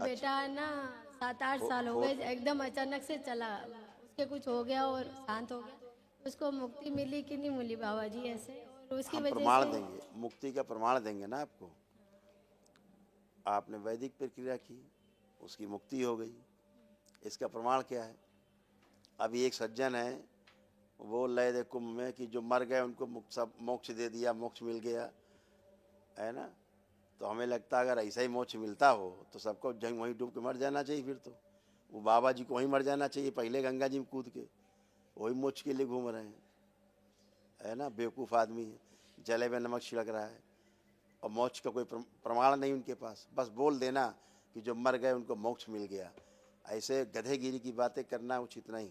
बेटा है ना 7-8 साल हो गए, एकदम अचानक से चला, उसके कुछ हो गया और शांत हो गया। उसको मुक्ति मिली कि नहीं मिली बाबा जी ऐसे, और उसकी हम वजह प्रमाण से देंगे, मुक्ति का प्रमाण देंगे ना आपको। आपने वैदिक प्रक्रिया की, उसकी मुक्ति हो गई, इसका प्रमाण क्या है? अभी एक सज्जन है, बोल रहे थे कुंभ में कि जो मर गए उनको सब मोक्ष दे दिया, मोक्ष मिल गया, है ना। तो हमें लगता अगर ऐसा ही मोक्ष मिलता हो तो सबको जंग वहीं डूब के मर जाना चाहिए। फिर तो वो बाबा जी को वहीं मर जाना चाहिए, पहले गंगा जी में कूद के, वही मोक्ष के लिए घूम रहे हैं, है ना। बेवकूफ़ आदमी है, जले में नमक छिड़क रहा है, और मोक्ष का कोई प्रमाण नहीं उनके पास। बस बोल देना कि जो मर गए उनको मोक्ष मिल गया। ऐसे गधेगिरी की बातें करना उचित नहीं।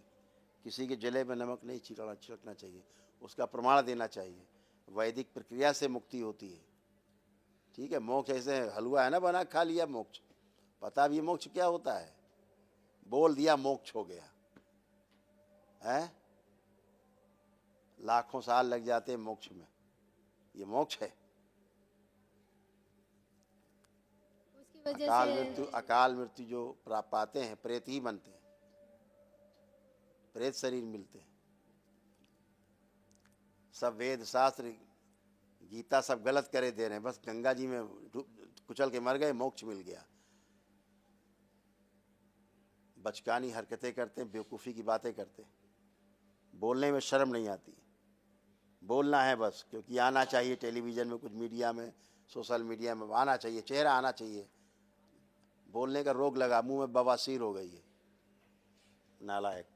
किसी के जले में नमक नहीं छिड़कना चाहिए, उसका प्रमाण देना चाहिए। वैदिक प्रक्रिया से मुक्ति होती है, ठीक है। मोक्ष ऐसे हलवा है ना बना खा लिया मोक्ष, पता भी मोक्ष क्या होता है, बोल दिया मोक्ष हो गया है। लाखों साल लग जाते हैं मोक्ष में, ये मोक्ष है। उसकी वजह से अकाल मृत्यु जो प्राप्त पाते हैं प्रेत ही बनते हैं, प्रेत शरीर मिलते हैं। सब वेद शास्त्र गीता सब गलत करे दे रहे हैं, बस गंगा जी में कुचल के मर गए, मोक्ष मिल गया। बचकानी हरकतें करते हैं, बेवकूफ़ी की बातें करते हैं, बोलने में शर्म नहीं आती। बोलना है बस, क्योंकि आना चाहिए टेलीविज़न में, कुछ मीडिया में, सोशल मीडिया में आना चाहिए, चेहरा आना चाहिए। बोलने का रोग लगा, मुंह में बवासीर हो गई है। नालायक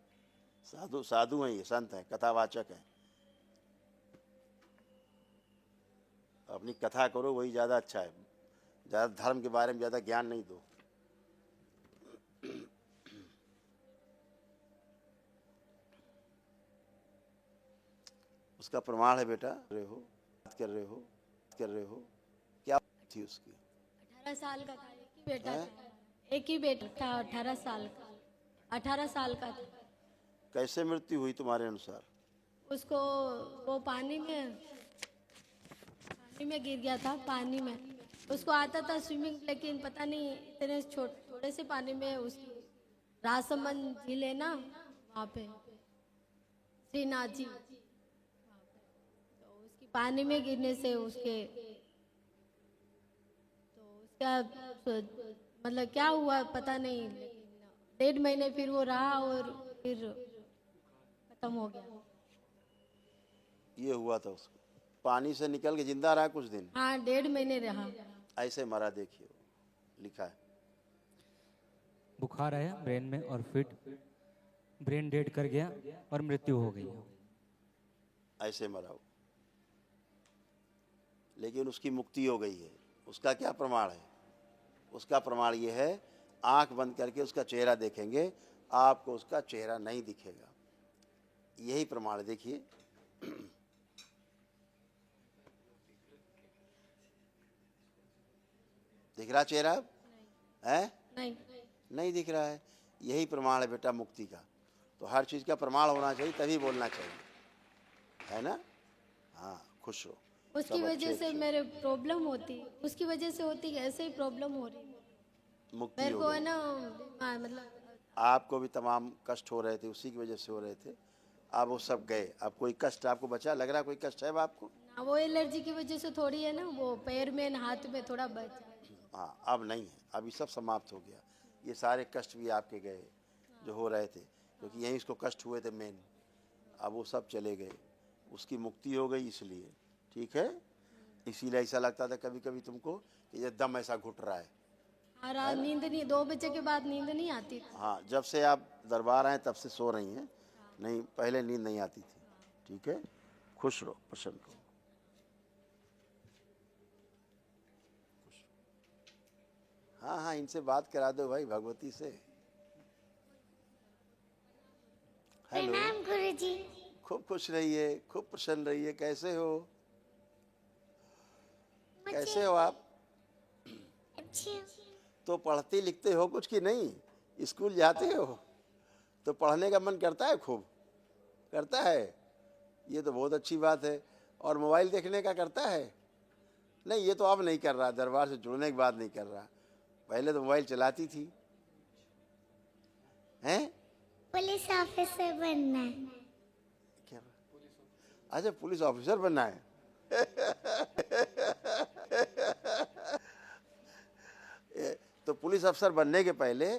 साधु हैं, ये संत हैं, कथावाचक हैं। अपनी कथा करो, वही ज़्यादा अच्छा है। ज़्यादा धर्म के बारे में ज़्यादा ज्ञान नहीं दो। उसका प्रमाण है बेटा, बात कर रहे हो क्या थी उसकी? 18 साल का था, एक ही बेटा था, एक ही बेटा था, 18 साल का, 18 साल का था। कैसे मृत्यु हुई तुम्हारे अनुसार? उसको वो पानी में गिर गया था, पानी में। उसको आता था स्विमिंग, लेकिन पता नहीं इतने थोड़े से पानी में, उसकी राजसमंद झील है ना वहाँ पे, श्रीनाथ जी, तो उसकी पानी में गिरने से उसका मतलब क्या हुआ पता नहीं, लेकिन 1.5 महीने फिर वो रहा और फिर खत्म हो गया। ये हुआ था उसको, पानी से निकल के जिंदा रहा कुछ दिन। हाँ, 1.5 महीने रहा। ऐसे मरा, देखिए लिखा है। बुखार आया ब्रेन में और फिट ब्रेन डेड कर गया और मृत्यु हो गई। ऐसे मरा हो, लेकिन उसकी मुक्ति हो गई है। उसका क्या प्रमाण है? उसका प्रमाण ये है, आंख बंद करके उसका चेहरा देखेंगे, आपको उसका चेहरा नहीं दिखेगा। यही प्रमाण है, देखिए। दिख रहा चेहरा है? नहीं, नहीं दिख रहा है। यही प्रमाण है बेटा मुक्ति का। तो हर चीज़ का प्रमाण होना चाहिए, तभी बोलना चाहिए, है ना। हाँ, खुश हो। उसकी वजह से मेरे प्रॉब्लम होती, उसकी वजह से होती, ऐसे ही प्रॉब्लम हो रही मुक्ति मेरे हो को, है गई। ना। हाँ, मतलब आपको भी तमाम कष्ट हो रहे थे, उसी की वजह से हो रहे थे। अब वो सब गए। अब कोई कष्ट आपको बचा? लग रहा कोई कष्ट है अब आपको? ना, वो एलर्जी की वजह से थोड़ी है ना, वो पैर में न हाथ में थोड़ा बचा है। हाँ, अब नहीं है, अभी सब समाप्त हो गया। ये सारे कष्ट भी आपके गए जो हो रहे थे, क्योंकि यहीं इसको कष्ट हुए थे मेन। अब वो सब चले गए, उसकी मुक्ति हो गई, इसलिए ठीक है। इसीलिए ऐसा लगता था कभी कभी तुमको कि ये दम ऐसा घुट रहा है। और रात नींद नहीं, 2 बजे के बाद नींद नहीं आती थी। हाँ, जब से आप दरबार आए तब से सो रही हैं, नहीं पहले नींद नहीं आती थी। ठीक है, खुश रहो, प्रसन्न रहो। हाँ हाँ, इनसे बात करा दो भाई, भगवती से। हेलो, प्रणाम गुरुजी। खूब खुश रहिए, खूब प्रसन्न रहिए। कैसे हो? मुझे कैसे हो आप? अच्छे तो पढ़ते लिखते हो कुछ कि नहीं? स्कूल जाते हो तो पढ़ने का मन करता है? खूब करता है, ये तो बहुत अच्छी बात है। और मोबाइल देखने का करता है? नहीं, ये तो अब नहीं कर रहा, दरबार से जुड़ने के बाद नहीं कर रहा, पहले तो मोबाइल चलाती थी, हैं? पुलिस ऑफिसर बनना है। क्या? अच्छा, पुलिस ऑफिसर बनना है। तो पुलिस अफसर बनने के पहले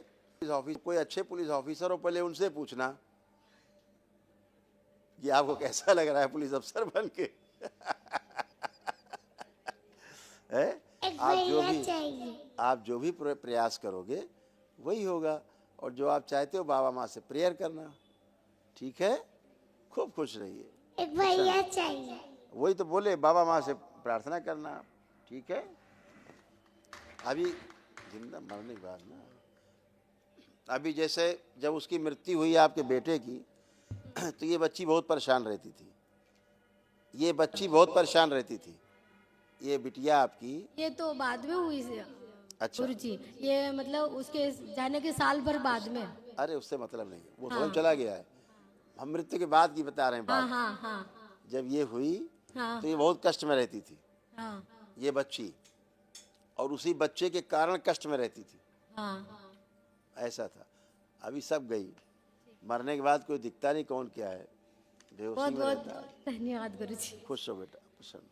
कोई अच्छे पुलिस ऑफिसर हो, पहले उनसे पूछना कि आपको कैसा लग रहा है पुलिस अफसर बन के। है? एक आप जो भैया भी चाहिए। आप जो भी प्रयास करोगे वही होगा, और जो आप चाहते हो बाबा माँ से प्रेयर करना, ठीक है? खूब खुश रहिए। एक भैया चाहिए। वही तो बोले, बाबा माँ से प्रार्थना करना, ठीक है? अभी जिंदा मरने के बाद ना, अभी जैसे जब उसकी मृत्यु हुई आपके बेटे की, तो ये बच्ची बहुत परेशान रहती थी, ये बच्ची बहुत परेशान रहती थी, ये बिटिया आपकी। ये तो बाद में हुई से अच्छा, गुरुजी, ये मतलब उसके जाने के साल भर बाद में। अरे उससे मतलब नहीं, वो हाँ। स्वयं चला गया है। हम मृत्यु के बाद की बता रहे हैं हाँ बात। हाँ हाँ जब ये हुई हाँ तो ये बहुत कष्ट में रहती थी, हाँ ये बच्ची, और उसी बच्चे के कारण कष्ट में रहती थी, हाँ। ऐसा था। अभी सब गई, मरने के बाद कोई दिखता नहीं कौन क्या है, बेहोशी बहुत में बहुत रहता है। धन्यवाद गुरुजी। खुश हो बेटा, प्रसन्न।